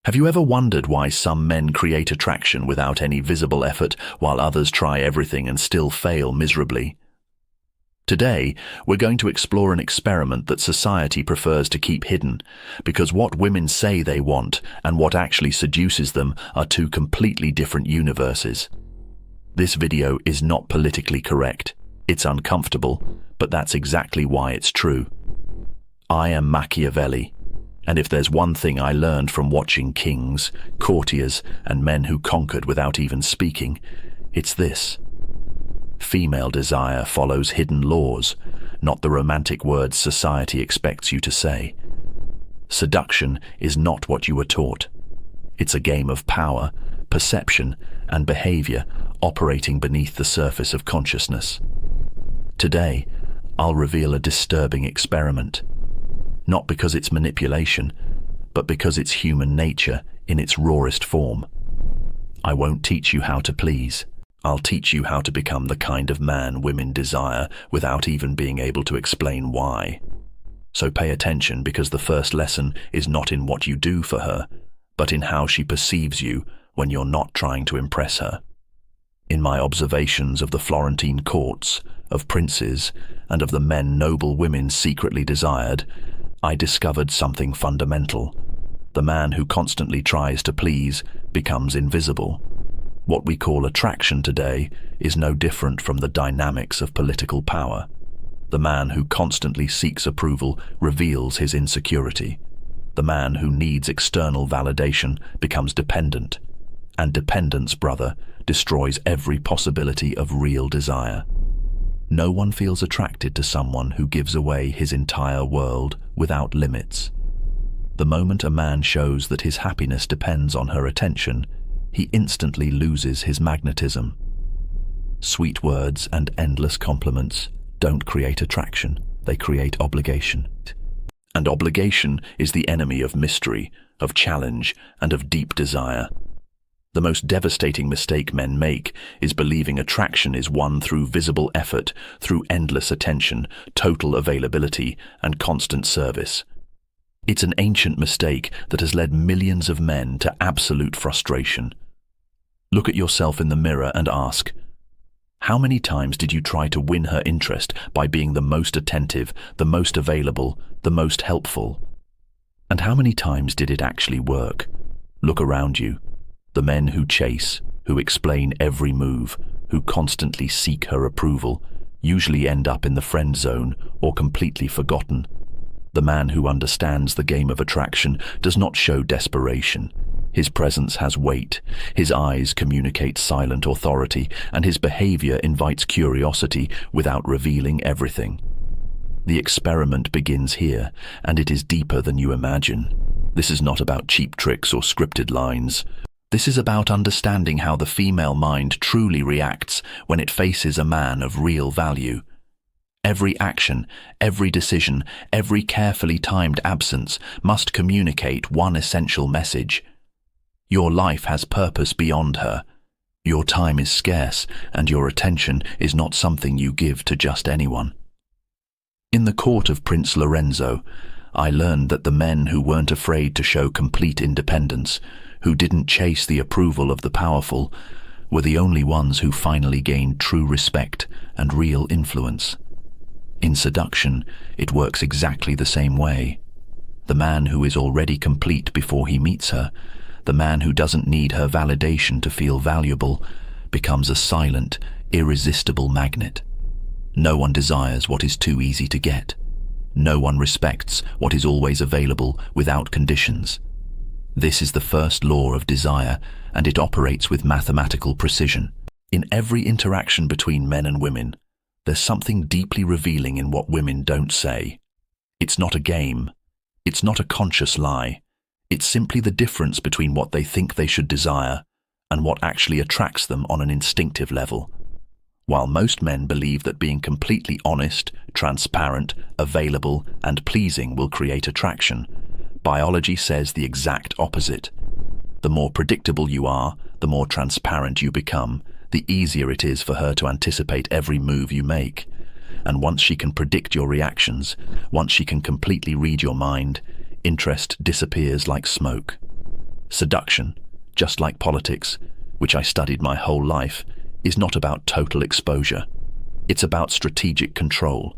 Have you ever wondered why some men create attraction without any visible effort, while others try everything and still fail miserably? Today, we're going to explore an experiment that society prefers to keep hidden, because what women say they want and what actually seduces them are two completely different universes. This video is not politically correct. It's uncomfortable, but that's exactly why it's true. I am Machiavelli, and if there's one thing I learned from watching kings, courtiers, and men who conquered without even speaking, it's this. Female desire follows hidden laws, not the romantic words society expects you to say. Seduction is not what you were taught. It's a game of power, perception, and behavior operating beneath the surface of consciousness. Today, I'll reveal a disturbing experiment. Not because it's manipulation, but because it's human nature in its rawest form. I won't teach you how to please. I'll teach you how to become the kind of man women desire without even being able to explain why. So pay attention, because the first lesson is not in what you do for her, but in how she perceives you when you're not trying to impress her. In my observations of the Florentine courts, of princes, and of the men noble women secretly desired, I discovered something fundamental. The man who constantly tries to please becomes invisible. What we call attraction today is no different from the dynamics of political power. The man who constantly seeks approval reveals his insecurity. The man who needs external validation becomes dependent. And dependence, brother, destroys every possibility of real desire. No one feels attracted to someone who gives away his entire world without limits. The moment a man shows that his happiness depends on her attention, he instantly loses his magnetism. Sweet words and endless compliments don't create attraction, they create obligation. And obligation is the enemy of mystery, of challenge, and of deep desire. The most devastating mistake men make is believing attraction is won through visible effort, through endless attention, total availability, and constant service. It's an ancient mistake that has led millions of men to absolute frustration. Look at yourself in the mirror and ask, how many times did you try to win her interest by being the most attentive, the most available, the most helpful? And how many times did it actually work? Look around you. The men who chase, who explain every move, who constantly seek her approval, usually end up in the friend zone or completely forgotten. The man who understands the game of attraction does not show desperation. His presence has weight, his eyes communicate silent authority, and his behavior invites curiosity without revealing everything. The experiment begins here, and it is deeper than you imagine. This is not about cheap tricks or scripted lines. This is about understanding how the female mind truly reacts when it faces a man of real value. Every action, every decision, every carefully timed absence must communicate one essential message. Your life has purpose beyond her. Your time is scarce, and your attention is not something you give to just anyone. In the court of Prince Lorenzo, I learned that the men who weren't afraid to show complete independence, who didn't chase the approval of the powerful, were the only ones who finally gained true respect and real influence. In seduction, it works exactly the same way. The man who is already complete before he meets her, the man who doesn't need her validation to feel valuable, becomes a silent, irresistible magnet. No one desires what is too easy to get. No one respects what is always available without conditions. This is the first law of desire, and it operates with mathematical precision. In every interaction between men and women, there's something deeply revealing in what women don't say. It's not a game. It's not a conscious lie. It's simply the difference between what they think they should desire and what actually attracts them on an instinctive level. While most men believe that being completely honest, transparent, available, and pleasing will create attraction, biology says the exact opposite. The more predictable you are, the more transparent you become, the easier it is for her to anticipate every move you make. And once she can predict your reactions, once she can completely read your mind, interest disappears like smoke. Seduction, just like politics, which I studied my whole life, is not about total exposure. It's about strategic control.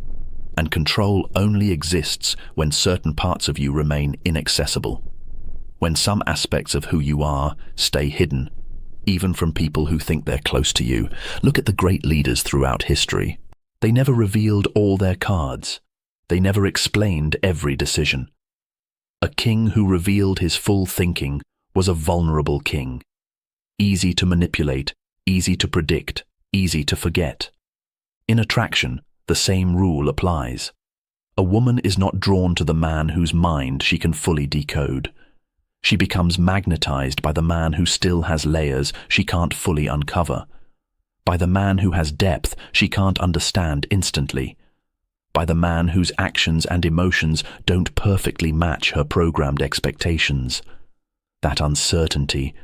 And control only exists when certain parts of you remain inaccessible. When some aspects of who you are stay hidden, even from people who think they're close to you. Look at the great leaders throughout history. They never revealed all their cards. They never explained every decision. A king who revealed his full thinking was a vulnerable king. Easy to manipulate, easy to predict, easy to forget. In attraction, the same rule applies. A woman is not drawn to the man whose mind she can fully decode. She becomes magnetized by the man who still has layers she can't fully uncover, by the man who has depth she can't understand instantly, by the man whose actions and emotions don't perfectly match her programmed expectations. That uncertainty,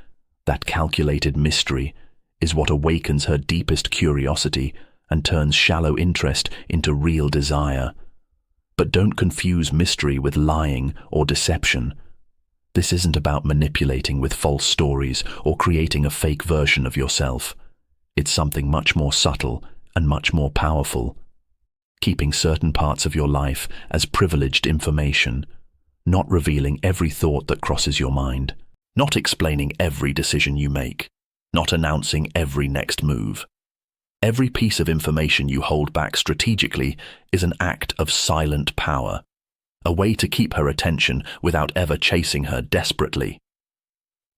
that calculated mystery, is what awakens her deepest curiosity and turns shallow interest into real desire. But don't confuse mystery with lying or deception. This isn't about manipulating with false stories or creating a fake version of yourself. It's something much more subtle and much more powerful. Keeping certain parts of your life as privileged information, not revealing every thought that crosses your mind, not explaining every decision you make, not announcing every next move. Every piece of information you hold back strategically is an act of silent power, a way to keep her attention without ever chasing her desperately.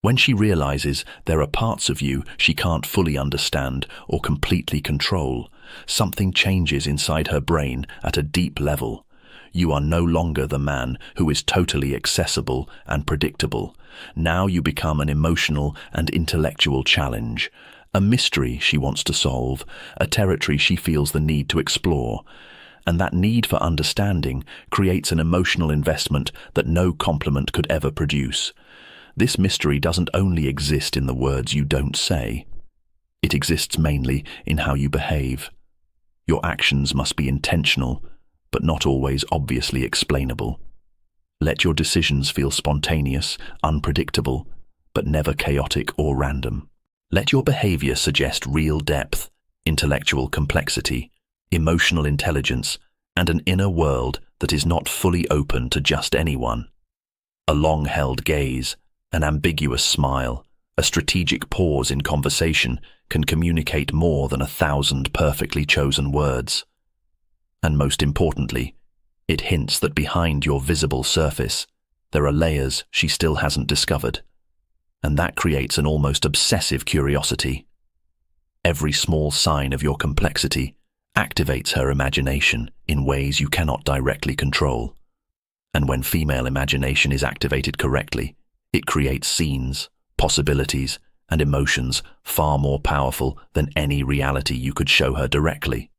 When she realizes there are parts of you she can't fully understand or completely control, something changes inside her brain at a deep level. You are no longer the man who is totally accessible and predictable. Now you become an emotional and intellectual challenge, a mystery she wants to solve, a territory she feels the need to explore. And that need for understanding creates an emotional investment that no compliment could ever produce. This mystery doesn't only exist in the words you don't say. It exists mainly in how you behave. Your actions must be intentional, but not always obviously explainable. Let your decisions feel spontaneous, unpredictable, but never chaotic or random. Let your behavior suggest real depth, intellectual complexity, emotional intelligence, and an inner world that is not fully open to just anyone. A long-held gaze, an ambiguous smile, a strategic pause in conversation can communicate more than 1,000 perfectly chosen words. And most importantly, it hints that behind your visible surface, there are layers she still hasn't discovered. And that creates an almost obsessive curiosity. Every small sign of your complexity activates her imagination in ways you cannot directly control. And when female imagination is activated correctly, it creates scenes, possibilities, and emotions far more powerful than any reality you could show her directly.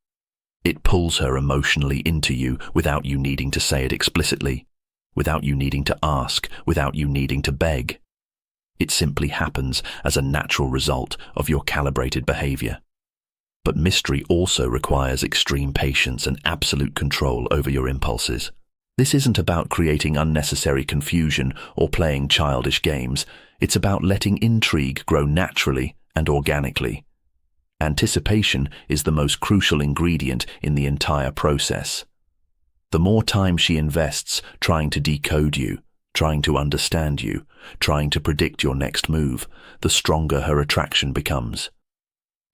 It pulls her emotionally into you without you needing to say it explicitly, without you needing to ask, without you needing to beg. It simply happens as a natural result of your calibrated behavior. But mystery also requires extreme patience and absolute control over your impulses. This isn't about creating unnecessary confusion or playing childish games. It's about letting intrigue grow naturally and organically. Anticipation is the most crucial ingredient in the entire process. The more time she invests trying to decode you, trying to understand you, trying to predict your next move, the stronger her attraction becomes.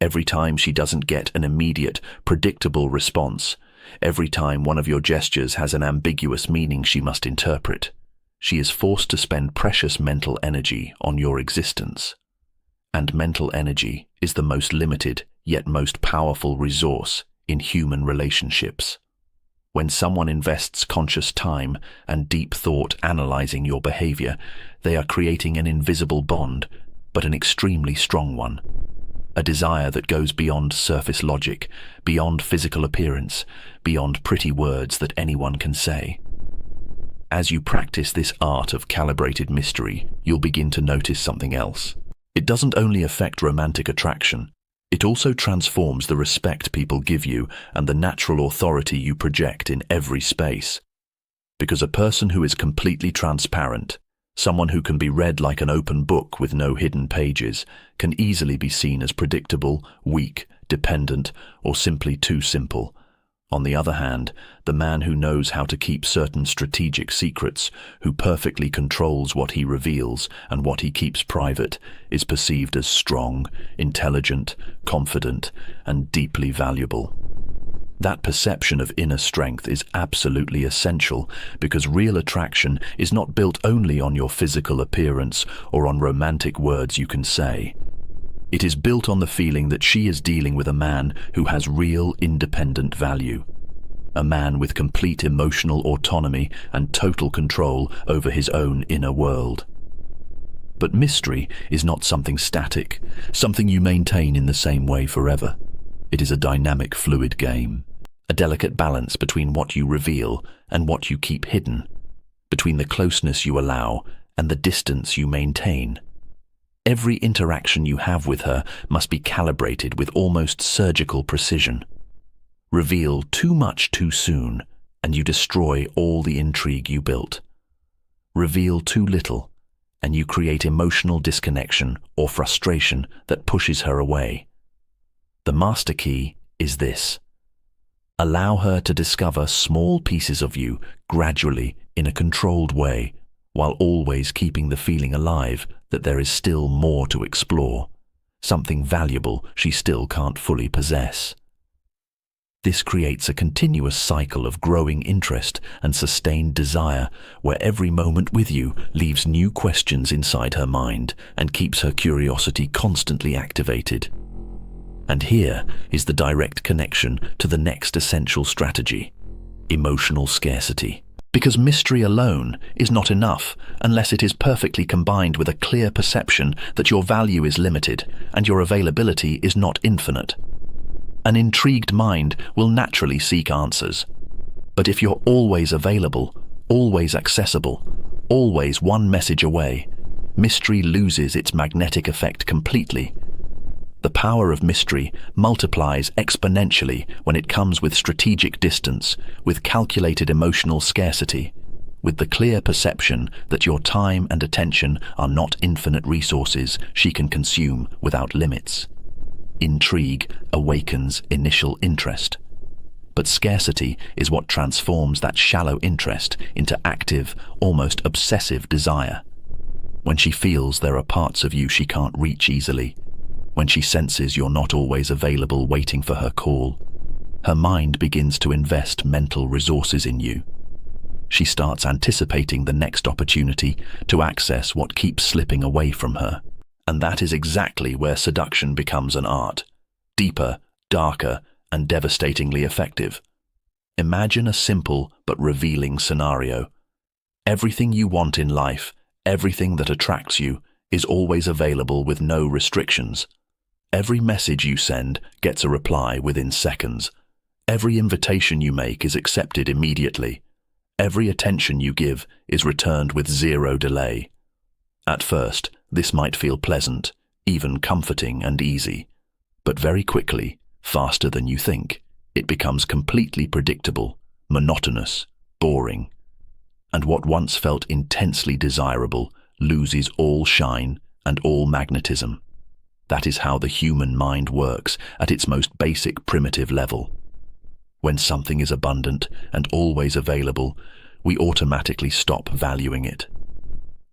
Every time she doesn't get an immediate, predictable response, every time one of your gestures has an ambiguous meaning she must interpret, she is forced to spend precious mental energy on your existence. And mental energy is the most limited yet most powerful resource in human relationships. When someone invests conscious time and deep thought analyzing your behavior, they are creating an invisible bond, but an extremely strong one. A desire that goes beyond surface logic, beyond physical appearance, beyond pretty words that anyone can say. As you practice this art of calibrated mystery, you'll begin to notice something else. It doesn't only affect romantic attraction, it also transforms the respect people give you and the natural authority you project in every space. Because a person who is completely transparent, Someone who can be read like an open book with no hidden pages can easily be seen as predictable, weak, dependent, or simply too simple. On the other hand, the man who knows how to keep certain strategic secrets, who perfectly controls what he reveals and what he keeps private, is perceived as strong, intelligent, confident, and deeply valuable. That perception of inner strength is absolutely essential because real attraction is not built only on your physical appearance or on romantic words you can say. It is built on the feeling that she is dealing with a man who has real independent value, a man with complete emotional autonomy and total control over his own inner world. But mystery is not something static, something you maintain in the same way forever. It is a dynamic, fluid game, a delicate balance between what you reveal and what you keep hidden, between the closeness you allow and the distance you maintain. Every interaction you have with her must be calibrated with almost surgical precision. Reveal too much too soon, and you destroy all the intrigue you built. Reveal too little, and you create emotional disconnection or frustration that pushes her away. The master key is this: allow her to discover small pieces of you gradually in a controlled way, while always keeping the feeling alive that there is still more to explore, something valuable she still can't fully possess. This creates a continuous cycle of growing interest and sustained desire, where every moment with you leaves new questions inside her mind and keeps her curiosity constantly activated. And here is the direct connection to the next essential strategy: emotional scarcity. Because mystery alone is not enough unless it is perfectly combined with a clear perception that your value is limited and your availability is not infinite. An intrigued mind will naturally seek answers. But if you're always available, always accessible, always one message away, mystery loses its magnetic effect completely. The power of mystery multiplies exponentially when it comes with strategic distance, with calculated emotional scarcity, with the clear perception that your time and attention are not infinite resources she can consume without limits. Intrigue awakens initial interest. But scarcity is what transforms that shallow interest into active, almost obsessive desire. When she feels there are parts of you she can't reach easily, when she senses you're not always available waiting for her call, her mind begins to invest mental resources in you. She starts anticipating the next opportunity to access what keeps slipping away from her. And that is exactly where seduction becomes an art, deeper, darker, and devastatingly effective. Imagine a simple but revealing scenario. Everything you want in life, everything that attracts you, is always available with no restrictions. Every message you send gets a reply within seconds. Every invitation you make is accepted immediately. Every attention you give is returned with zero delay. At first, this might feel pleasant, even comforting and easy. But very quickly, faster than you think, it becomes completely predictable, monotonous, boring. And what once felt intensely desirable loses all shine and all magnetism. That is how the human mind works at its most basic primitive level. When something is abundant and always available, we automatically stop valuing it.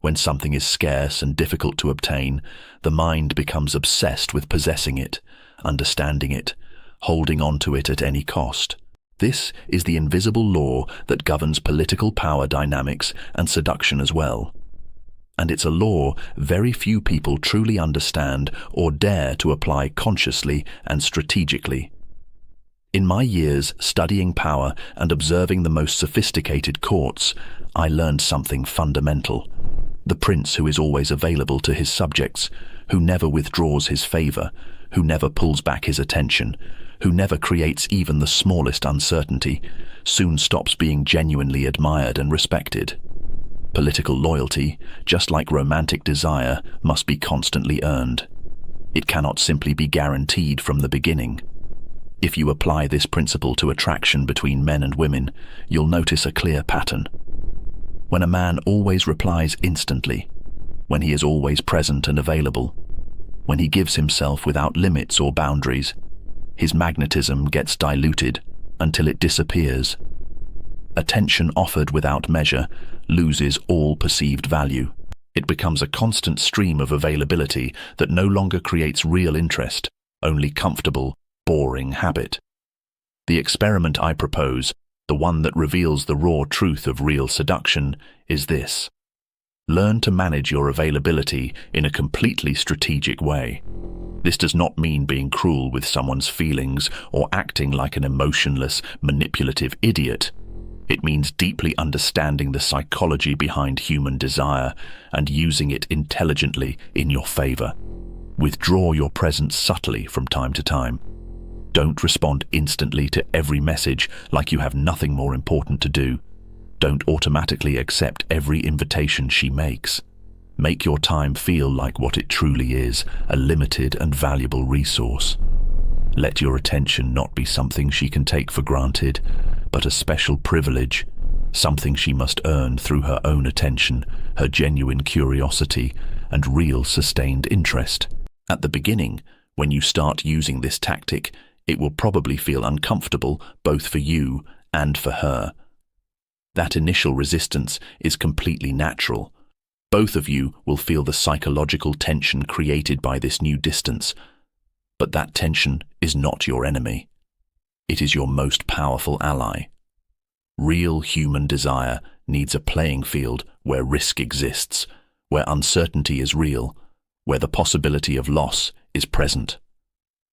When something is scarce and difficult to obtain, the mind becomes obsessed with possessing it, understanding it, holding on to it at any cost. This is the invisible law that governs political power dynamics and seduction as well. And it's a law very few people truly understand or dare to apply consciously and strategically. In my years studying power and observing the most sophisticated courts, I learned something fundamental. The prince who is always available to his subjects, who never withdraws his favor, who never pulls back his attention, who never creates even the smallest uncertainty, soon stops being genuinely admired and respected. Political loyalty, just like romantic desire, must be constantly earned. It cannot simply be guaranteed from the beginning. If you apply this principle to attraction between men and women, you'll notice a clear pattern. When a man always replies instantly, when he is always present and available, when he gives himself without limits or boundaries, his magnetism gets diluted until it disappears. Attention offered without measure loses all perceived value. It becomes a constant stream of availability that no longer creates real interest, only comfortable, boring habit. The experiment I propose, the one that reveals the raw truth of real seduction, is this. Learn to manage your availability in a completely strategic way. This does not mean being cruel with someone's feelings or acting like an emotionless, manipulative idiot. It means deeply understanding the psychology behind human desire and using it intelligently in your favor. Withdraw your presence subtly from time to time. Don't respond instantly to every message like you have nothing more important to do. Don't automatically accept every invitation she makes. Make your time feel like what it truly is, a limited and valuable resource. Let your attention not be something she can take for granted, but a special privilege, something she must earn through her own attention, her genuine curiosity, and real sustained interest. At the beginning, when you start using this tactic, it will probably feel uncomfortable both for you and for her. That initial resistance is completely natural. Both of you will feel the psychological tension created by this new distance, but that tension is not your enemy. It is your most powerful ally. Real human desire needs a playing field where risk exists, where uncertainty is real, where the possibility of loss is present.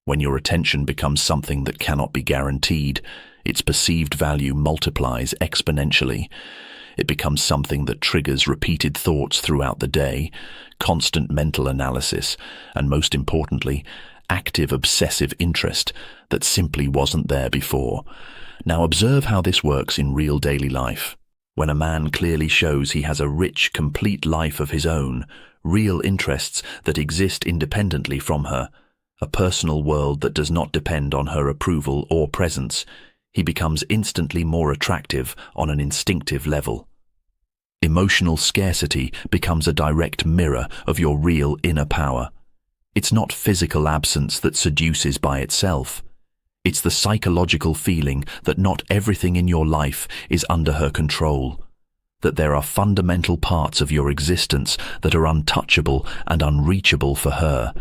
When your attention becomes something that cannot be guaranteed, its perceived value multiplies exponentially. It becomes something that triggers repeated thoughts throughout the day, constant mental analysis, and most importantly, active obsessive interest that simply wasn't there before. Now observe how this works in real daily life. When a man clearly shows he has a rich, complete life of his own, real interests that exist independently from her, a personal world that does not depend on her approval or presence, he becomes instantly more attractive on an instinctive level. Emotional scarcity becomes a direct mirror of your real inner power. It's not physical absence that seduces by itself. It's the psychological feeling that not everything in your life is under her control, that there are fundamental parts of your existence that are untouchable and unreachable for her,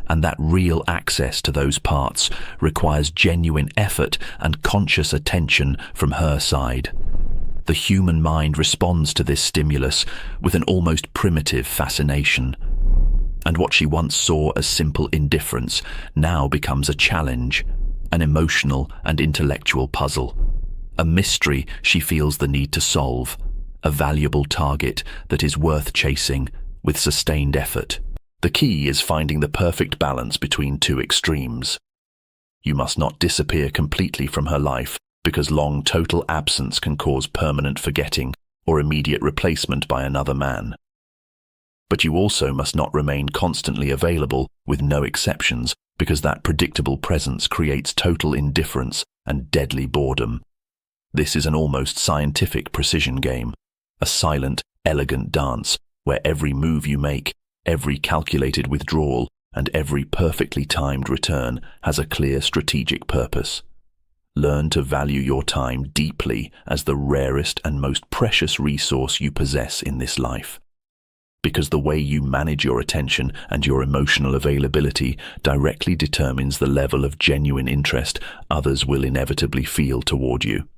and that real access to those parts requires genuine effort and conscious attention from her side. The human mind responds to this stimulus with an almost primitive fascination. And what she once saw as simple indifference now becomes a challenge, an emotional and intellectual puzzle, a mystery she feels the need to solve, a valuable target that is worth chasing with sustained effort. The key is finding the perfect balance between two extremes. You must not disappear completely from her life, because long total absence can cause permanent forgetting or immediate replacement by another man. But you also must not remain constantly available with no exceptions, because that predictable presence creates total indifference and deadly boredom. This is an almost scientific precision game, a silent, elegant dance where every move you make, every calculated withdrawal, and every perfectly timed return has a clear strategic purpose. Learn to value your time deeply as the rarest and most precious resource you possess in this life. Because the way you manage your attention and your emotional availability directly determines the level of genuine interest others will inevitably feel toward you.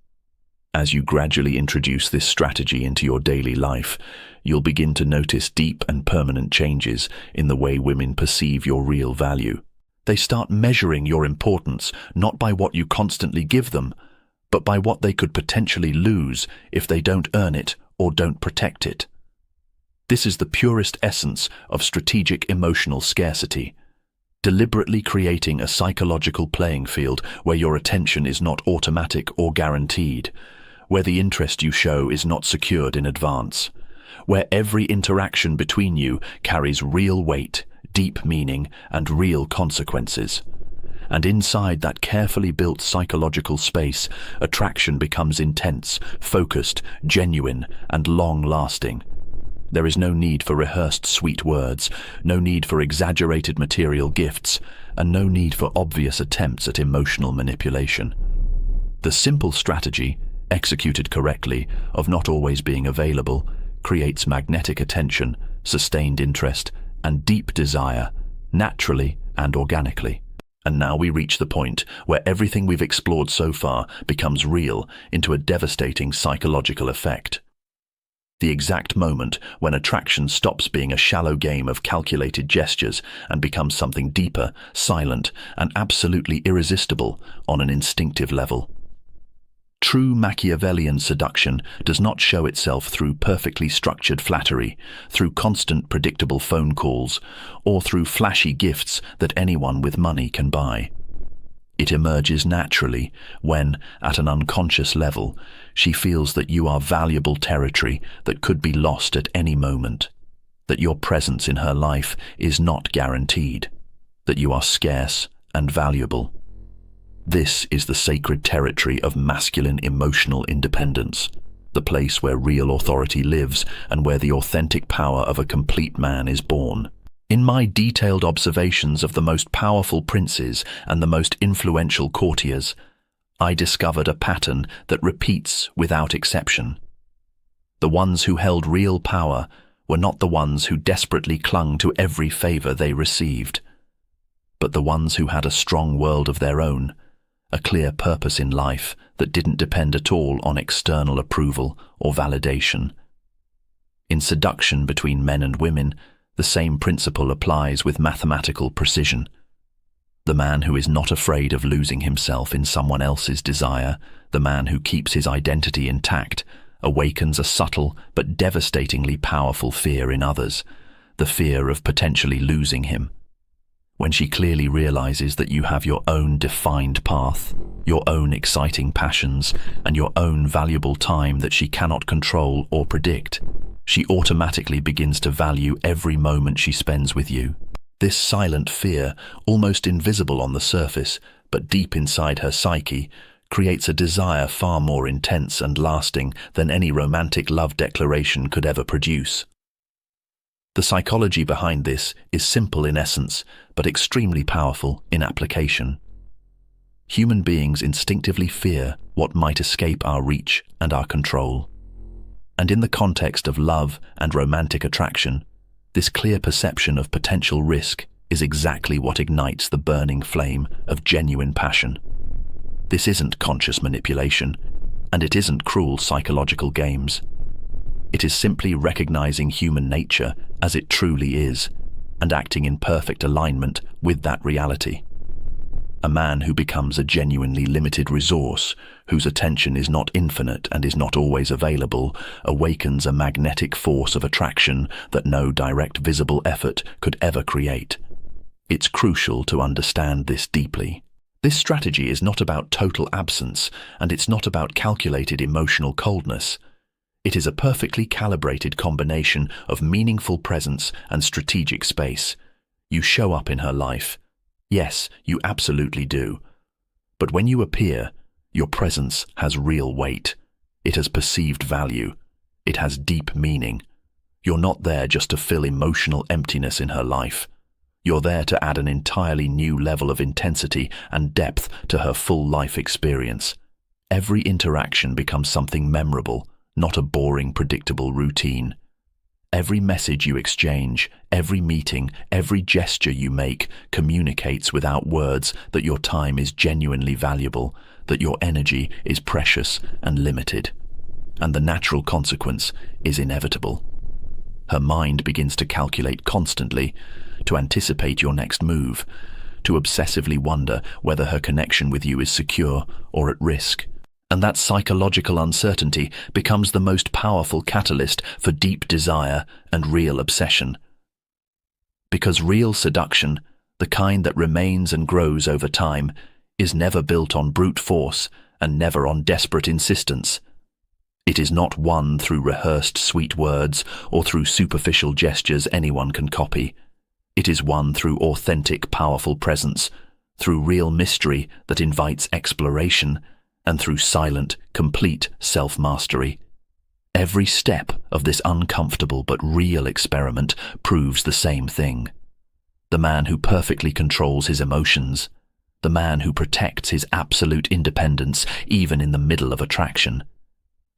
As you gradually introduce this strategy into your daily life, you'll begin to notice deep and permanent changes in the way women perceive your real value. They start measuring your importance not by what you constantly give them, but by what they could potentially lose if they don't earn it or don't protect it. This is the purest essence of strategic emotional scarcity, deliberately creating a psychological playing field where your attention is not automatic or guaranteed, where the interest you show is not secured in advance, where every interaction between you carries real weight, deep meaning, and real consequences. And inside that carefully built psychological space, attraction becomes intense, focused, genuine, and long-lasting. There is no need for rehearsed sweet words, no need for exaggerated material gifts, and no need for obvious attempts at emotional manipulation. The simple strategy, executed correctly, of not always being available, creates magnetic attention, sustained interest, and deep desire, naturally and organically. And now we reach the point where everything we've explored so far becomes real into a devastating psychological effect. The exact moment when attraction stops being a shallow game of calculated gestures and becomes something deeper, silent, and absolutely irresistible on an instinctive level. True Machiavellian seduction does not show itself through perfectly structured flattery, through constant predictable phone calls, or through flashy gifts that anyone with money can buy. It emerges naturally when, at an unconscious level, she feels that you are valuable territory that could be lost at any moment, that your presence in her life is not guaranteed, that you are scarce and valuable. This is the sacred territory of masculine emotional independence, the place where real authority lives and where the authentic power of a complete man is born. In my detailed observations of the most powerful princes and the most influential courtiers, I discovered a pattern that repeats without exception. The ones who held real power were not the ones who desperately clung to every favor they received, but the ones who had a strong world of their own, a clear purpose in life that didn't depend at all on external approval or validation. In seduction between men and women, the same principle applies with mathematical precision. The man who is not afraid of losing himself in someone else's desire, the man who keeps his identity intact, awakens a subtle but devastatingly powerful fear in others, the fear of potentially losing him. When she clearly realizes that you have your own defined path, your own exciting passions, and your own valuable time that she cannot control or predict, she automatically begins to value every moment she spends with you. This silent fear, almost invisible on the surface, but deep inside her psyche, creates a desire far more intense and lasting than any romantic love declaration could ever produce. The psychology behind this is simple in essence, but extremely powerful in application. Human beings instinctively fear what might escape our reach and our control. And in the context of love and romantic attraction, this clear perception of potential risk is exactly what ignites the burning flame of genuine passion. This isn't conscious manipulation, and it isn't cruel psychological games. It is simply recognizing human nature as it truly is, and acting in perfect alignment with that reality. A man who becomes a genuinely limited resource, whose attention is not infinite and is not always available, awakens a magnetic force of attraction that no direct visible effort could ever create. It's crucial to understand this deeply. This strategy is not about total absence, and it's not about calculated emotional coldness. It is a perfectly calibrated combination of meaningful presence and strategic space. You show up in her life. Yes, you absolutely do. But when you appear, your presence has real weight. It has perceived value. It has deep meaning. You're not there just to fill emotional emptiness in her life. You're there to add an entirely new level of intensity and depth to her full life experience. Every interaction becomes something memorable, not a boring, predictable routine. Every message you exchange, every meeting, every gesture you make communicates without words that your time is genuinely valuable, that your energy is precious and limited. And the natural consequence is inevitable. Her mind begins to calculate constantly, to anticipate your next move, to obsessively wonder whether her connection with you is secure or at risk. And that psychological uncertainty becomes the most powerful catalyst for deep desire and real obsession. Because real seduction, the kind that remains and grows over time, is never built on brute force and never on desperate insistence. It is not won through rehearsed sweet words or through superficial gestures anyone can copy. It is won through authentic, powerful presence, through real mystery that invites exploration, and through silent, complete self-mastery. Every step of this uncomfortable but real experiment proves the same thing. The man who perfectly controls his emotions, the man who protects his absolute independence even in the middle of attraction,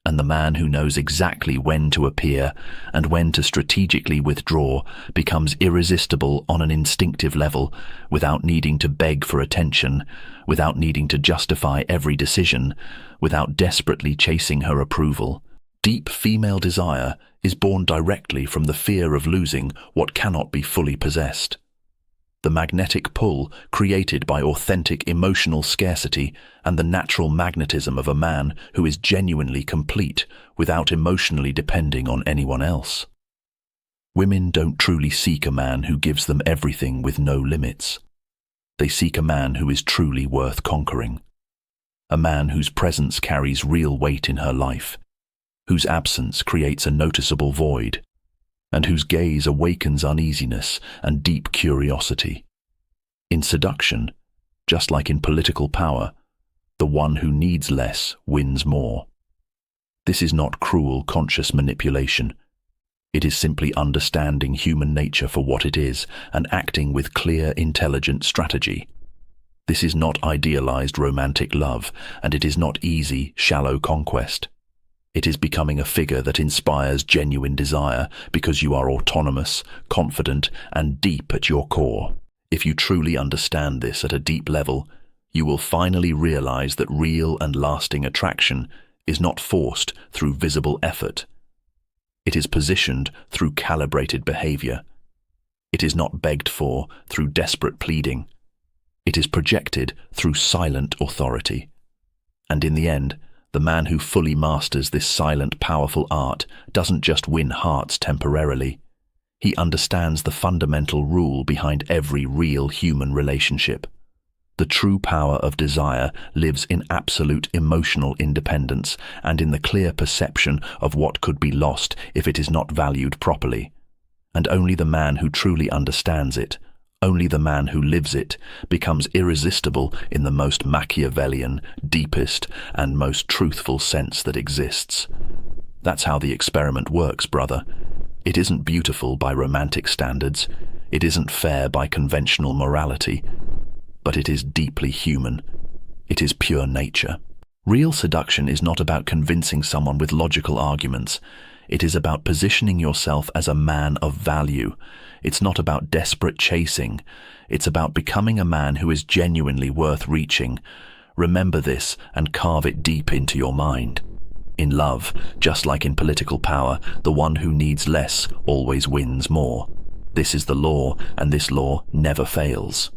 and the man who knows exactly when to appear and when to strategically withdraw becomes irresistible on an instinctive level, without needing to beg for attention, without needing to justify every decision, without desperately chasing her approval. Deep female desire is born directly from the fear of losing what cannot be fully possessed. The magnetic pull created by authentic emotional scarcity and the natural magnetism of a man who is genuinely complete without emotionally depending on anyone else. Women don't truly seek a man who gives them everything with no limits. They seek a man who is truly worth conquering. A man whose presence carries real weight in her life, whose absence creates a noticeable void, and whose gaze awakens uneasiness and deep curiosity. In seduction, just like in political power, the one who needs less wins more. This is not cruel, conscious manipulation. It is simply understanding human nature for what it is and acting with clear, intelligent strategy. This is not idealized romantic love, and it is not easy, shallow conquest. It is becoming a figure that inspires genuine desire because you are autonomous, confident, and deep at your core. If you truly understand this at a deep level, you will finally realize that real and lasting attraction is not forced through visible effort. It is positioned through calibrated behavior. It is not begged for through desperate pleading. It is projected through silent authority. And in the end, the man who fully masters this silent, powerful art doesn't just win hearts temporarily. He understands the fundamental rule behind every real human relationship. The true power of desire lives in absolute emotional independence and in the clear perception of what could be lost if it is not valued properly. And only the man who truly understands it, only the man who lives it, becomes irresistible in the most Machiavellian, deepest, and most truthful sense that exists. That's how the experiment works, brother. It isn't beautiful by romantic standards. It isn't fair by conventional morality. But it is deeply human. It is pure nature. Real seduction is not about convincing someone with logical arguments. It is about positioning yourself as a man of value. It's not about desperate chasing. It's about becoming a man who is genuinely worth reaching. Remember this and carve it deep into your mind. In love, just like in political power, the one who needs less always wins more. This is the law, and this law never fails.